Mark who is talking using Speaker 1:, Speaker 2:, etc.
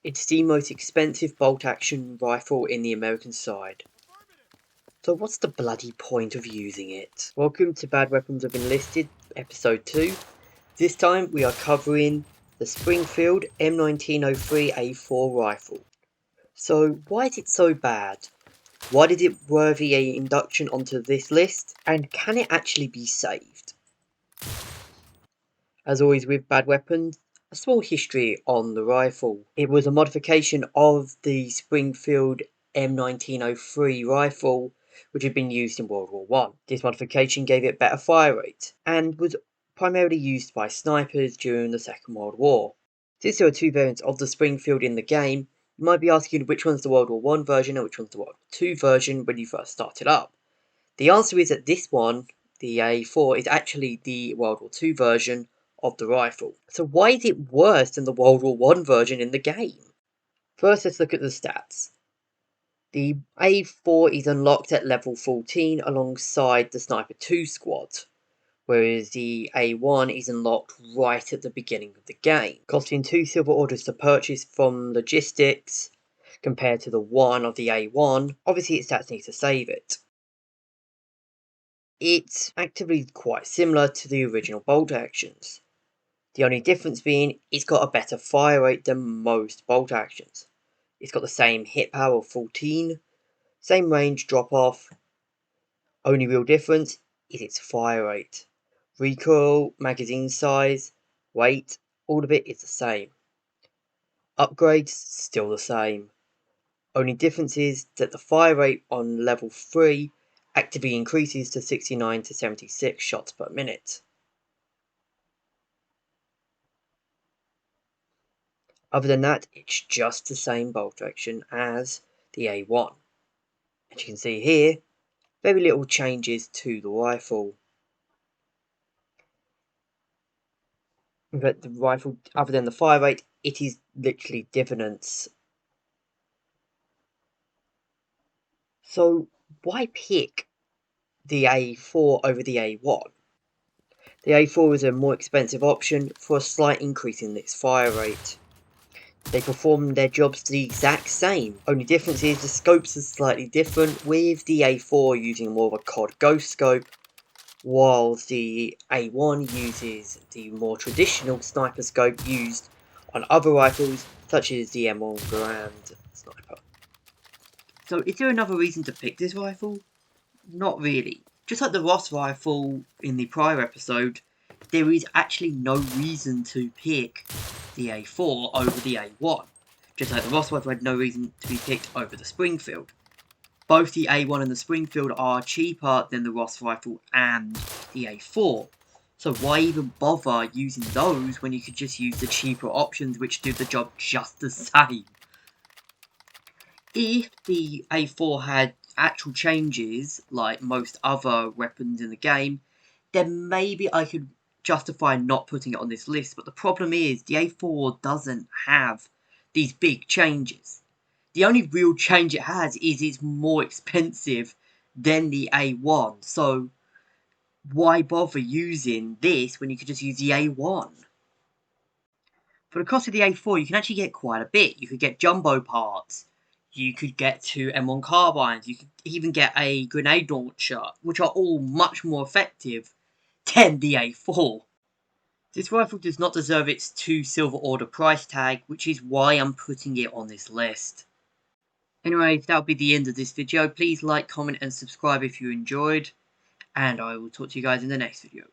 Speaker 1: It's the most expensive bolt-action rifle in the American side. So what's the bloody point of using it? Welcome to Bad Weapons of Enlisted, episode 2. This time we are covering the Springfield M1903A4 rifle. So why is it so bad? Why did it worthy a induction onto this list? And can it actually be saved? As always with Bad Weapons, a small history on the rifle. It was a modification of the Springfield M1903 rifle, which had been used in World War I. This modification gave it better fire rate, and was primarily used by snipers during the Second World War. Since there are two variants of the Springfield in the game, you might be asking which one's the World War I version and which one's the World War II version when you first started up. The answer is that this one, the A4, is actually the World War II version of the rifle. So why is it worse than the World War I version in the game? First, let's look at the stats. The A4 is unlocked at level 14 alongside the Sniper 2 squad, whereas the A1 is unlocked right at the beginning of the game, costing 2 silver orders to purchase from logistics compared to the 1 of the A1. Obviously its stats need to save it. It's actively quite similar to the original bolt actions. The only difference being it's got a better fire rate than most bolt actions. It's got the same hit power of 14, same range drop off. Only real difference is its fire rate. Recoil, magazine size, weight, all of it is the same. Upgrades still the same. Only difference is that the fire rate on level 3 actively increases to 69 to 76 shots per minute. Other than that, it's just the same bolt action as the A1. As you can see here, very little changes to the rifle. But the rifle, other than the fire rate, it is literally dividends. So why pick the A4 over the A1? The A4 is a more expensive option for a slight increase in its fire rate. They perform their jobs the exact same, only difference is the scopes are slightly different, with the A4 using more of a COD ghost scope, whilst the A1 uses the more traditional sniper scope used on other rifles such as the M1 Grand sniper. So is there another reason to pick this rifle? Not really. Just like the Ross rifle in the prior episode, there is actually no reason to pick the A4 over the A1. Just like the Ross rifle had no reason to be picked over the Springfield. Both the A1 and the Springfield are cheaper than the Ross rifle and the A4. So why even bother using those when you could just use the cheaper options which do the job just the same? If the A4 had actual changes, like most other weapons in the game, then maybe I could justify not putting it on this list. But the problem is, the A4 doesn't have these big changes. The only real change it has is it's more expensive than the A1. So why bother using this when you could just use the A1? For the cost of the A4, you can actually get quite a bit. You could get jumbo parts. You could get 2 M1 carbines. You could even get a grenade launcher, which are all much more effective than the A4. This rifle does not deserve its 2 silver order price tag, which is why I'm putting it on this list. Anyway, that'll be the end of this video. Please like, comment and subscribe if you enjoyed, and I will talk to you guys in the next video.